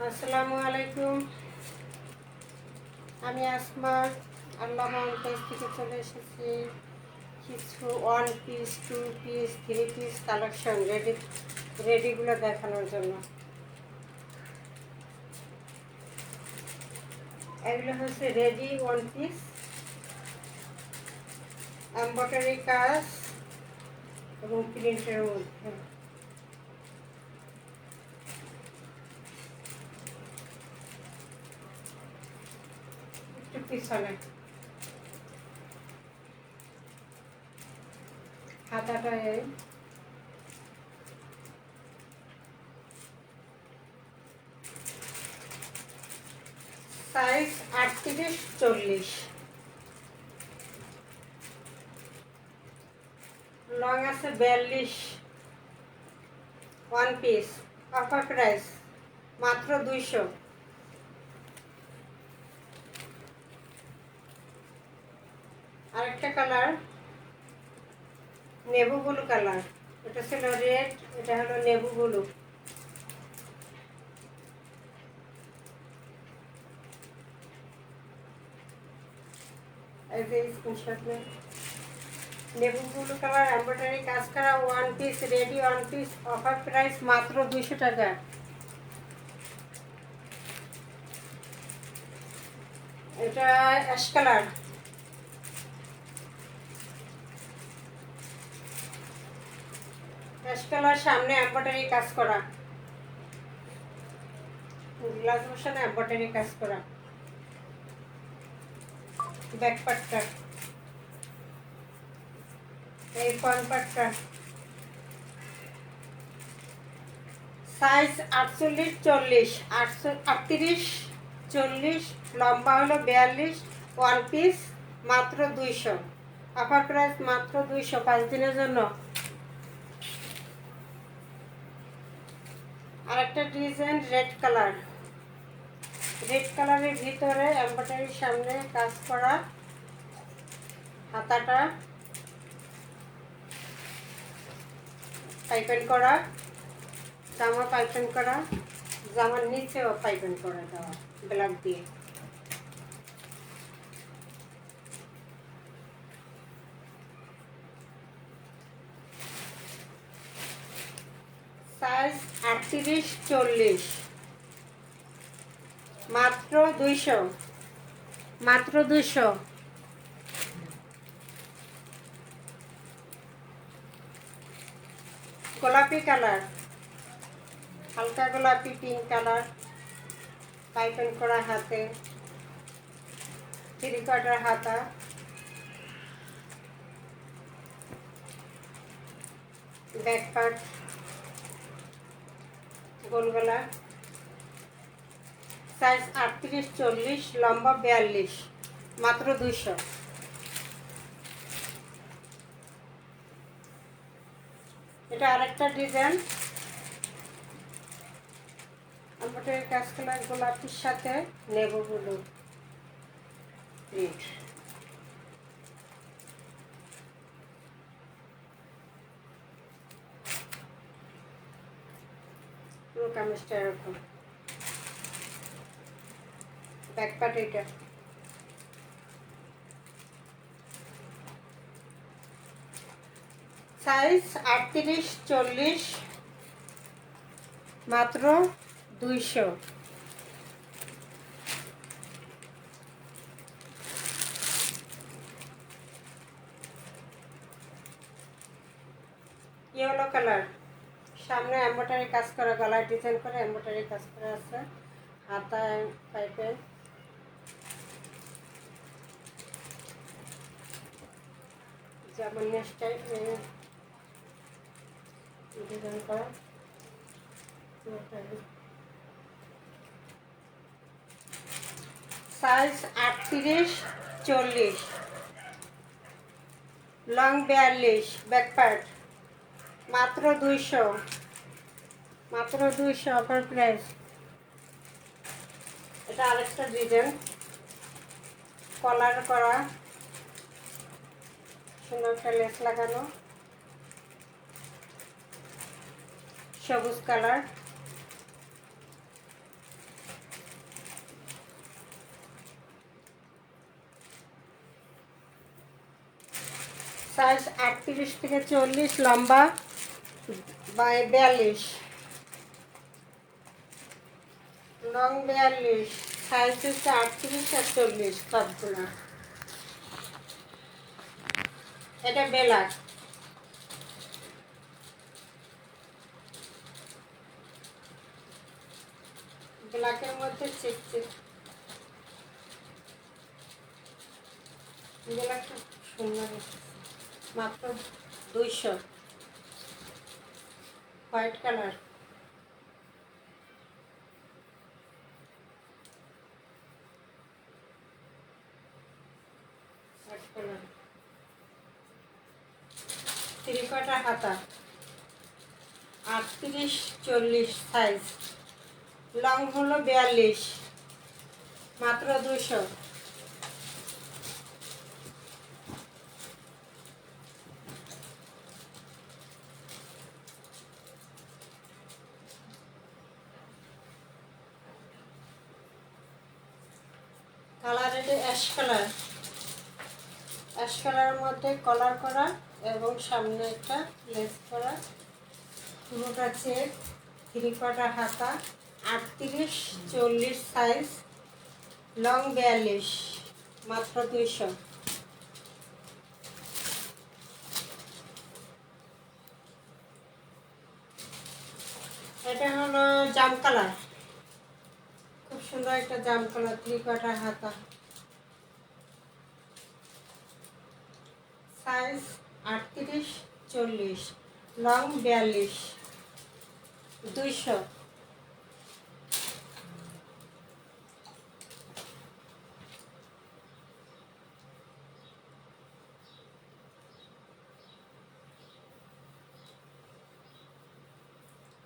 আসসালামু আলাইকুম। আমি আসমা আল্লাহ পেজ থেকে চলে এসেছি কিছু 1 পিস 2 পিস 3 পিস কালেকশন রেডিগুলো দেখানোর জন্য। এগুলো হচ্ছে রেডি 1 পিস, এমব্রয়ডারি কাজ এবং প্রিন্টের মধ্যে। একটু পিছনে হাতাটা সাইজ 38-40, লং আছে 42। 1 পিস, অফার প্রাইস মাত্র 200। আরেকটা কালার নেভি ব্লু কালার, এটা ছিল রেড, এটা হলো নেভি ব্লু। এই যে স্ক্রিনশট নেই। নেভি ব্লু কালার এমব্রয়ডারি কাজ করা 1 piece ready 1 piece, offer price মাত্র 200 টাকা। এটা অ্যাশ কালার, অ্যাশ কালার সামনে এমব্রয়ডারি কাজ করা, গ্লাস বসানো এমব্রয়ডারি কাজ করা। ব্যাক পার্টটা, এই ফ্রন্ট পার্টটা। সাইজ 48-40, 38-40, লম্বা হলো 42। 1 পিস মাত্র 200, অফার প্রাইস মাত্র 200, 5 দিনের জন্য। আরেকটা ডিজাইন রেড কালার, রেড কালারের ভিতরে এমব্রয়ডারির সামনে কাজ করা, হাতাটা পাইপিং করা, জামা পাইপিং করা, জামার নিচেও পাইপিং করা দেওয়া ব্ল্যাক দিয়ে। সাইজ 38-40, মাত্র 200, মাত্র 200। গোলাপি কালার, হালকা গোলাপি পিঙ্ক কালার, পাইপিং করা হাতে, 3/4 হাতা, ব্যাক পার্ট গোল গলা। সাইজ 38-40, লম্বা 42, মাত্র 200। এটা আরেকটা ডিজাইন, আমাদের কাজ করা গোলাপির সাথে নেভি ব্লু প্রিন্ট। পুরো কামিজটা এরকম, ব্যাক পার্ট এটা। সাইজ 38-40, মাত্র 200। ইয়েলো কালার, সামনে এমব্রয়ডারি কাজ করা, গলায় ডিজাইন করে এমব্রয়ডারি কাজ করা আছে, হাতায় পাইপের, যেমন নেক্সটাই ডিজাইন করা। সাইজ 38-40, লং 42, ব্যাক পার্ট মাত্র 200, মাত্র 200, অফার প্রাইস। এটা আরেকটা ডিজাইন, কলার করা, সুন্দর একটা লেস লাগানো, সবুজ কালার, সাইজ 38 থেকে 40, লম্বা 42, লং 42, সাইজ হচ্ছে 38 আর 40 সবগুলো। এটা ব্ল্যাক, ব্ল্যাকের মধ্যে চেক ব্ল্যাকটা সুন্দর, মাত্র 200। হোয়াইট কালার, হোয়াইট কালার, 3/4 হাতা, 38-40 সাইজ, লং হলো 42, মাত্র 200। কালার এটা অ্যাশ কালার, অ্যাশ কালারের মধ্যে কলার করা এবং সামনে একটা লেস করা, পুরোটা চেক, 3/4 হাতা, 38-40 সাইজ, লং 42, মাত্র 200। এটা হলো জাম কালার, খুব সুন্দর একটা জাম কালার, 3/4 হাতা, সাইজ 38-40, লং 42, 200।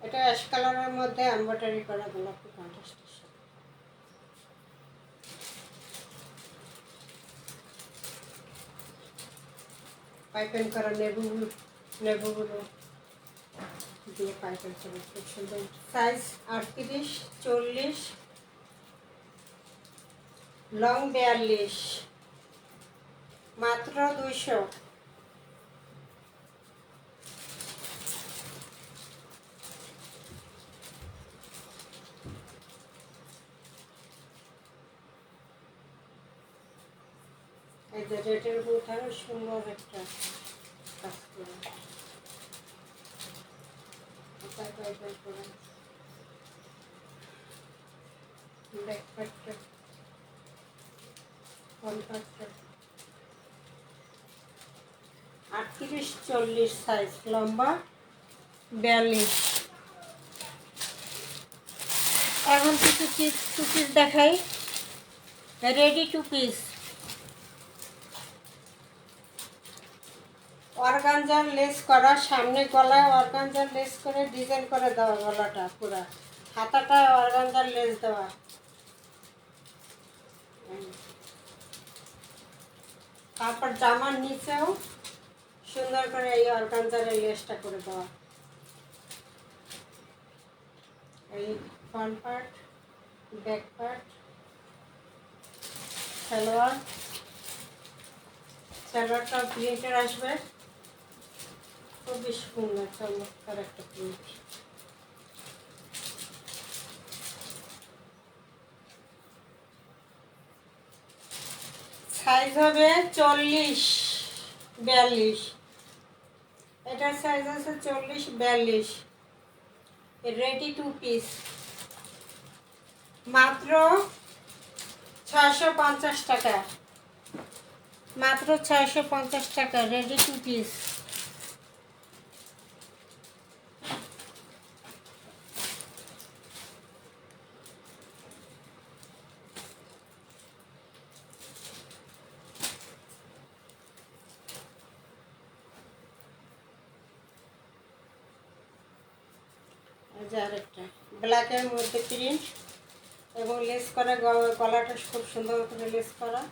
এটা অ্যাশ কালারের মধ্যে এমব্রয়ডারি করা গোলাপি কন্ট্রাস্টের সাথে। পাইপিং করা নেবুগুলো দিয়ে পাইপিং করা, খুব সুন্দর, সাইজ 38-40, লং 42, মাত্র 200। এই যে রেটের মধ্যে সুন্দর একটা কাজ করে ব্যাকপ্যাকটা, কন্ট্রাক্টটা, 38-40 সাইজ, লম্বা 42। এখন কিছু টু পিস দেখাই, ready to piece. Organza less করা, সামনে গলায় অর্গানজার লেস করে ডিজাইন করে দেওয়া, গলাটা পুরা, হাতাটা অর্গানজার লেস দেওয়া, তারপর জামার নিচেও সুন্দর করে এই অর্গানজারের লেসটা করে দেওয়া। এই ফ্রন্ট পার্ট, ব্যাক পার্ট, সালোয়ারটা প্রিন্টের আসবে, খুবই সুন্দর চমৎকার একটা প্রিন্ট। সাইজ হবে 40-42, এটার সাইজ আছে 40-42, রেডি টু পিস, মাত্র 650 টাকা, মাত্র 650 টাকা, রেডি টু পিস। আরেকটা ব্ল্যাকের মধ্যে প্রিন্ট এবং লেস করা, গলাটা খুব সুন্দর করে লেস করা,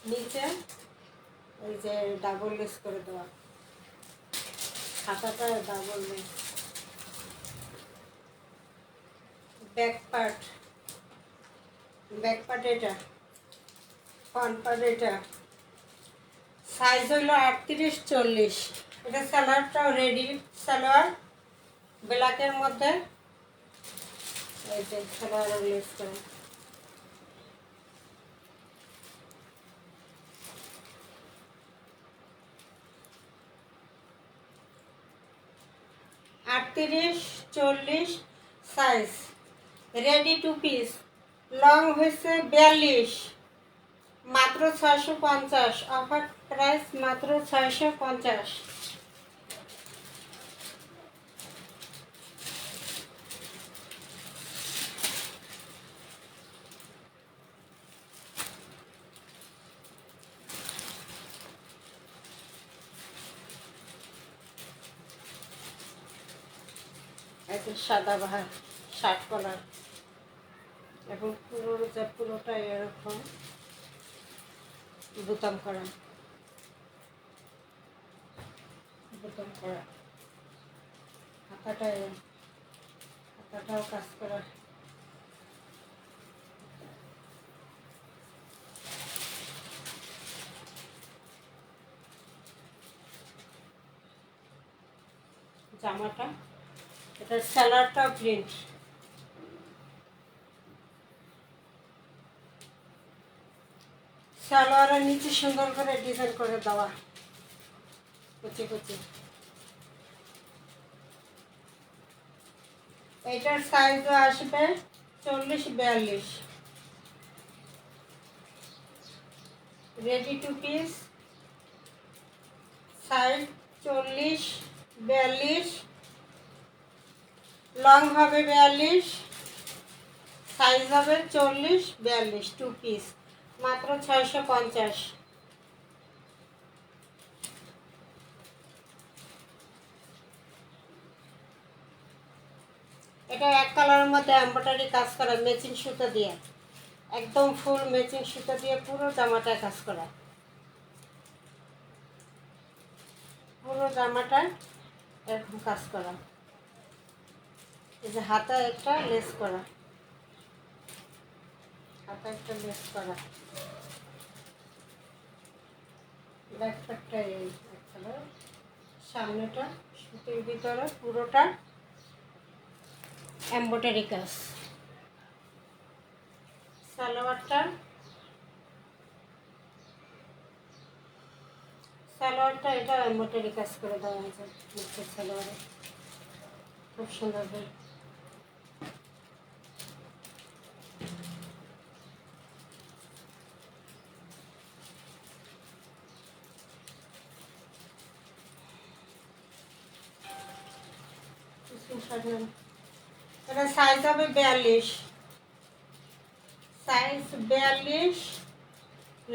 নিচে এই যে ডাবল লেস করে দেওয়া, হাতাটা ডাবল লেস, ব্যাক পার্ট এটা ফ্রন্ট পার্ট এটা সাইজ হইলো 38-40। এটা সালোয়ারটাও রেডি সালোয়ার ব্ল্যাকের মধ্যে। এই যে সালোয়ার লেস করে 38-40 size, ready to piece. Long হয়েছে 42, মাত্র 650। অফার প্রাইস মাত্র 650। সাদা বাহার শার্ট কলার, এবং পুরোটা এরকম বোতাম করা হাতাটাও কাজ করা। জামাটা এটার সালোয়ারটাও প্রিন্ট। সালোয়ারের নিচে সুন্দর করে ডিজাইন করে দেওয়া কুচি কুচি। এটার সাইজও আসবে 40-42, ready to piece. Size 40-42, long হবে 42, সাইজ হবে 40-42, টু পিস, মাত্র 650। এটা এক কালারের মধ্যে এমব্রয়ডারি কাজ করা, ম্যাচিং সুতো দিয়ে, একদম ফুল ম্যাচিং সুতো দিয়ে পুরো জামাটায় কাজ করা। পুরো জামাটা এরকম কাজ করা। এই যে হাতা একটা লেস করা, হাতা একটা লেস করা। ব্যাক পার্টটা এই কালার, সামনেটা সুতির ভিতরে পুরোটা এমব্রয়ডারি কাজ। সালোয়ারটা এটা এমব্রয়ডারি কাজ করে দেওয়া হয়েছে নিচের সালোয়ারে, খুব সুন্দর। এটা সাইজ হবে 42, size 42,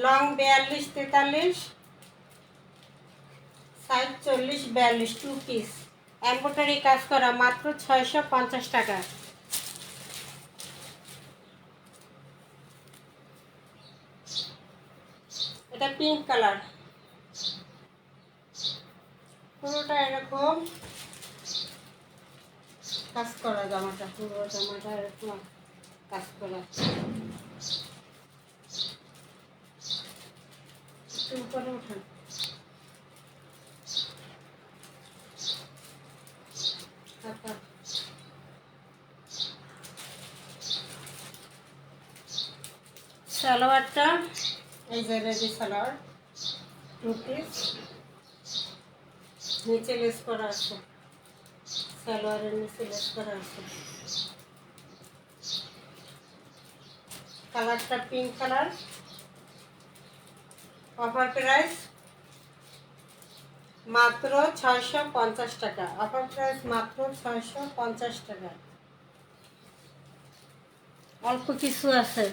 long 42-43, size 40-42, two piece, embroidery কাজ করা, মাত্র 650 টাকা। এটা পিঙ্ক কালার, পুরোটা এরকম কাজ করা জামাটা, পুরো জামাটা এরকম কাজ করা। উপরে উঠান, সালোয়ারটা এই যে রেডি সালোয়ার, টু পিস, নিচে লেস করা আছে, সালোয়ারের নিচে লেস করা আছে। কালারটা পিঙ্ক কালার। অফার প্রাইস মাত্র 650 টাকা। অফার প্রাইস মাত্র 650 টাকা। অল্প কিছু আছে।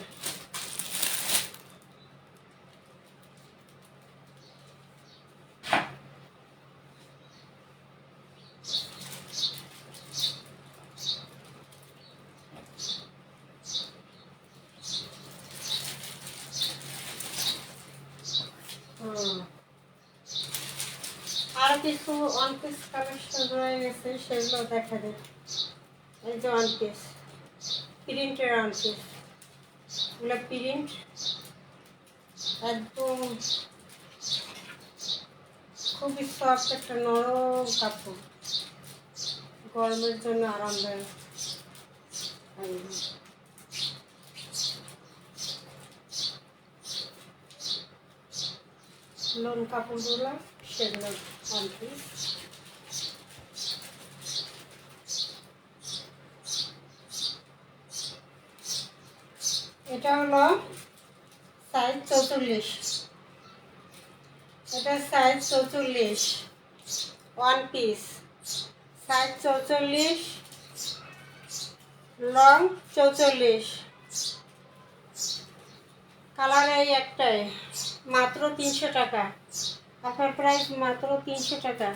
আর কিছু ওয়ান পিস কালেকশন রয়ে গেছে, সেগুলো দেখা যায়। এই যে ওয়ান পিস, প্রিন্টের ওয়ান পিস, এগুলো প্রিন্ট, একদম খুবই সফট একটা নরম কাপড়, গরমের জন্য আরামদায়ক। লোন কাপড়গুলো সেগুলো কমপ্লিট। এটা হলো সাইজ 44, এটা size 44, one piece, size 44, long 44, colour এই একটাই, মাত্র 300 টাকা। অফার প্রাইস মাত্র 300 টাকা।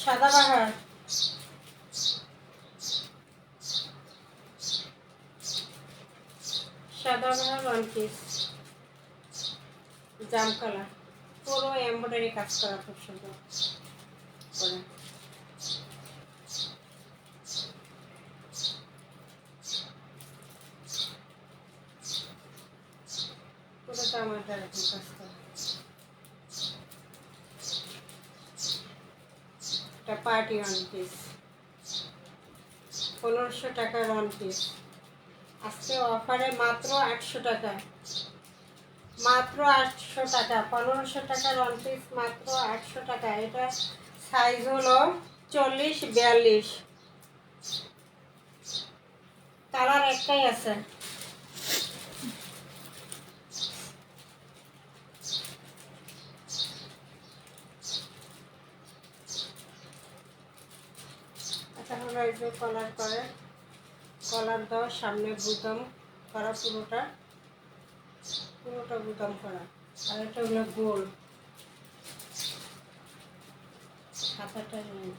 সাদাবাহার, সাদাবাহার ওয়ান পিস, জাম কালার, পুরো এমব্রয়ডারি কাজ করা, খুব সুন্দর করে। পুরোটা আমার এরকম কাজ করা। এটা পার্টি ওয়ান পিস, 1500 টাকার ওয়ান পিস। আজকে অফারে মাত্র 800 টাকা, মাত্র 800 টাকা, 1500 টাকার ওয়ান পিস মাত্র 800 টাকা। এটা সাইজ হলো 40-42, কালার একটাই আছে। এটা হলো এই যে কলার করে, কলার দেওয়া, সামনে বুতাম করা, পুরোটা বুতাম করা। আর এটা হলো গোল, হাতাটা নেই।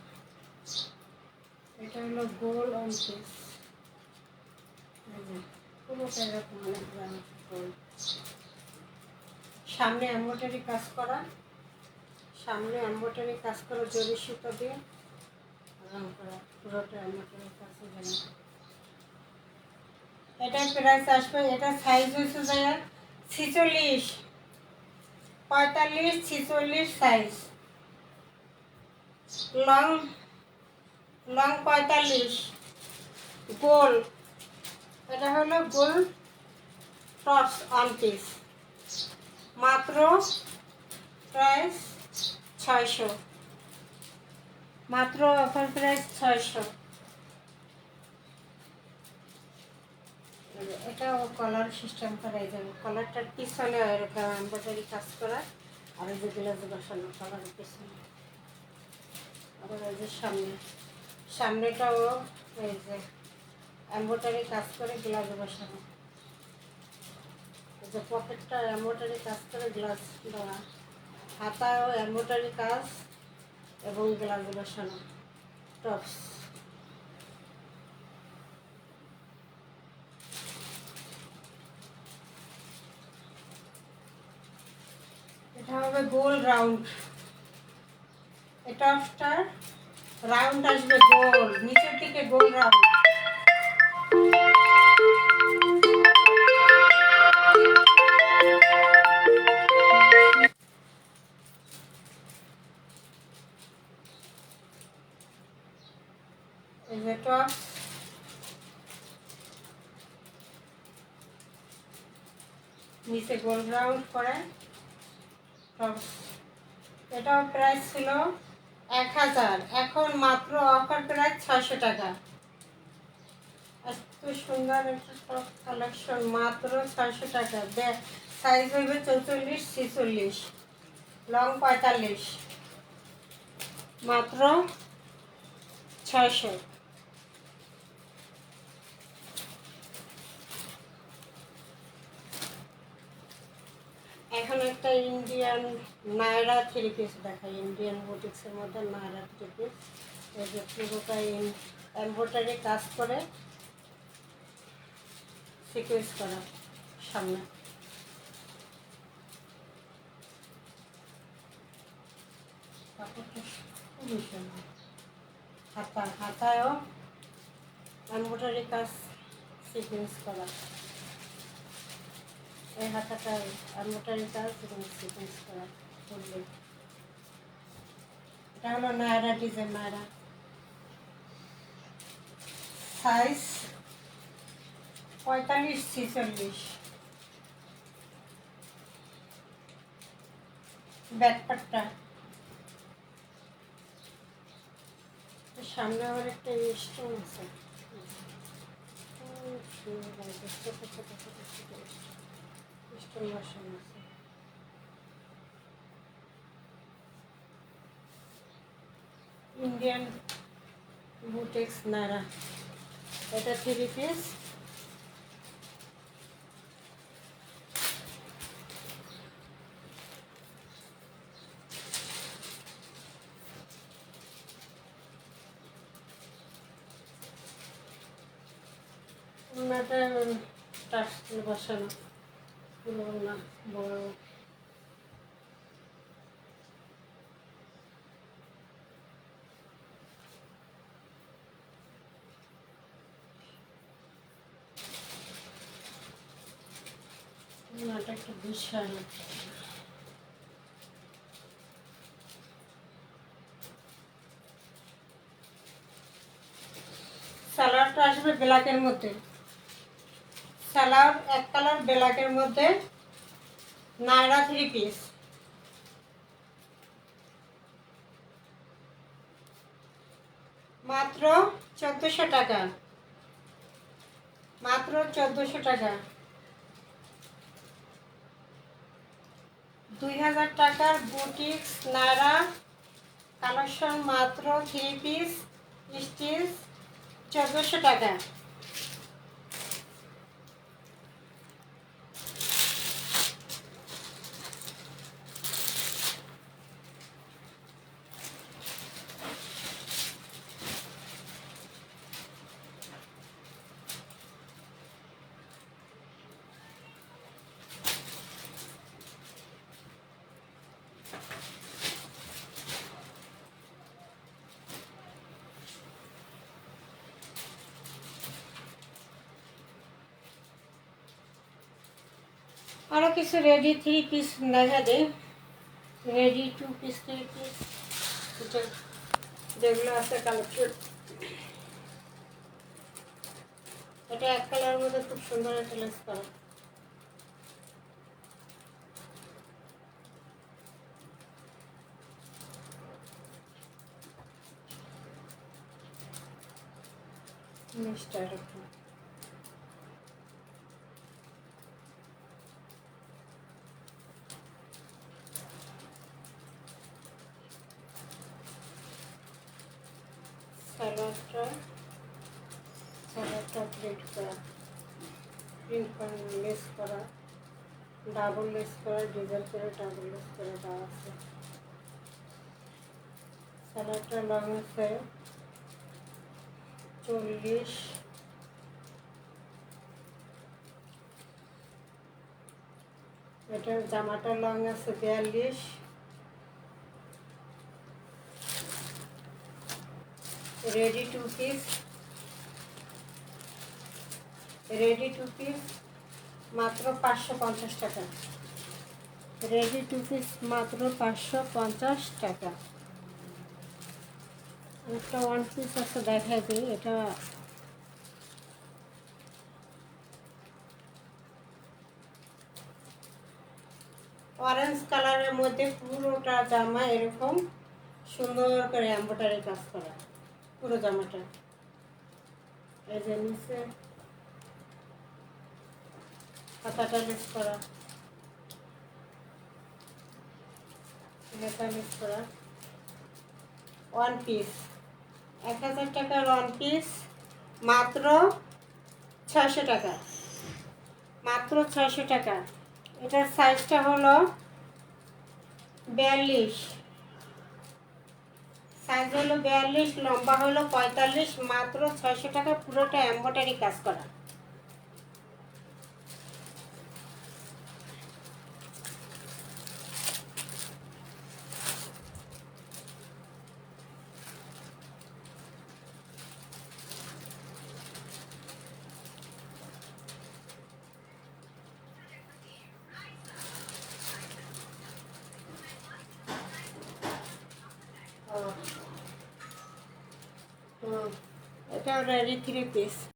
এটা হলো গোল অন পিস, পুরোটা এরকম অনেক গোল। সামনে এমব্রয়ডারি কাজ করা, সামনে এমব্রয়ডারি কাজ করা, জরি সুতো দিয়ে রং করা, পুরোটা এমব্রয়ডারি কাজ। এটার প্রাইস আসবে, এটা সাইজ হয়েছে যায় 46, 45, 46 সাইজ, লং 45, গোল। এটা হলো গোল টপস ওয়ান পিস, মাত্র প্রাইস 600, মাত্র অফার প্রাইস 600। এটাও কলার সিস্টেম করা যাবে, কলারটার পিছনে এরকম এমব্রয়ডারি কাজ করা, আর এই যে গ্লাসে বসানো কলারের পিছনে। আবার এই যে সামনেটাও এই যে এমব্রয়ডারি কাজ করে গ্লাসে বসানো, এই যে পকেটটা এমব্রয়ডারি কাজ করে গ্লাস দেওয়া, হাতাও এমব্রয়ডারি কাজ এবং গ্লাসে বসানো টপস। এটা হবে গোল রাউন্ড, এটা রাউন্ড আসবে, গোল নিচের দিকে গোল রাউন্ড। এই যে টপ, নিচে গোল রাউন্ড করে টপ। এটাও প্রাইস ছিল 1000, এখন মাত্র অফার প্রাইস 600 টাকা। এত সুন্দর একটা টপ কালেকশন, মাত্র 600 টাকা। সাইজ হবে 44-46, লং 45, মাত্র 600। এখন একটা ইন্ডিয়ান নায়রা থ্রি পিস দেখাই, ইন্ডিয়ান বুটিক্সের মধ্যে নায়রা থ্রি পিস। এই যে পুরোটা এমব্রয়ডারি কাজ করে সিকোয়েন্স করা, সামনে কাপড়টা খুবই সুন্দর। হাতায়ও এমব্রয়ডারি কাজ সিকোয়েন্স করা, এই হাতাটা এমব্রয়ডারি কাজ এবং সিকোয়েন্স করা করলে। এটা হলো নায়রা ডিজাইন। নায়রা সাইজ 45-46। ব্যাকপার্টটা সামনে আবার একটা স্টোন আছে, ছোট ছোট ছোট ছোট স্টোন বসানো আছে। ইন্ডিয়ান বুটেক্স নায়রা, এটা 3 পিস। ওনাটা টাস্টেল বসানো, পুরো না বড়। ওনাটা একটু বিশাল। সালোয়ারটা আসবে ব্ল্যাকের মধ্যে, সালোয়ার এক কালার ব্ল্যাকের মধ্যে, নায়রা 3 পিস। মাত্র 1400 টাকা, মাত্র 1400 টাকা। 2000 টাকার বুটিক্স নায়রা কালেকশন, মাত্র 3 পিস স্টিচ, 1400 টাকা। আরও কিছু রেডি 3 পিস দেখা দেয়, রেডি 2 পিস 3 পিস যেগুলো আছে কালেকশন। এটা এক কালারের মধ্যে খুব সুন্দর একটা লেস করা। মিস্টার সালোয়ারটা প্লেট করা, প্রিন্ট করা, লেস করা, ডাবল লেস করা, ডিজাইন করে ডাবল লেস করে দেওয়া আছে। সালোয়ারটা লং আছে 40, এটার জামাটা লং আছে 42। রেডি 2 পিস, রেডি 2 পিস মাত্র 550 টাকা। রেডি 2 পিস মাত্র 550 টাকা। একটা 1 পিস আছে দেখাই দিই, এটা অরেঞ্জ কালারের মধ্যে পুরোটা জামা এরকম সুন্দর করে এমব্রয়ডারি কাজ করা, পুরো জামাটা। এই যে নিচে হাতাটা লেস করা, হাতা লেস করা। 1 পিস 1000 টাকার 1 পিস মাত্র 600 টাকা, মাত্র 600 টাকা। এটার সাইজটা হলো 42, সাইজ হলো 42, লম্বা হলো 45, মাত্র 600 টাকা। পুরোটা এমব্রয়ডারি কাজ করা। এটাও রেডি 3 পিস।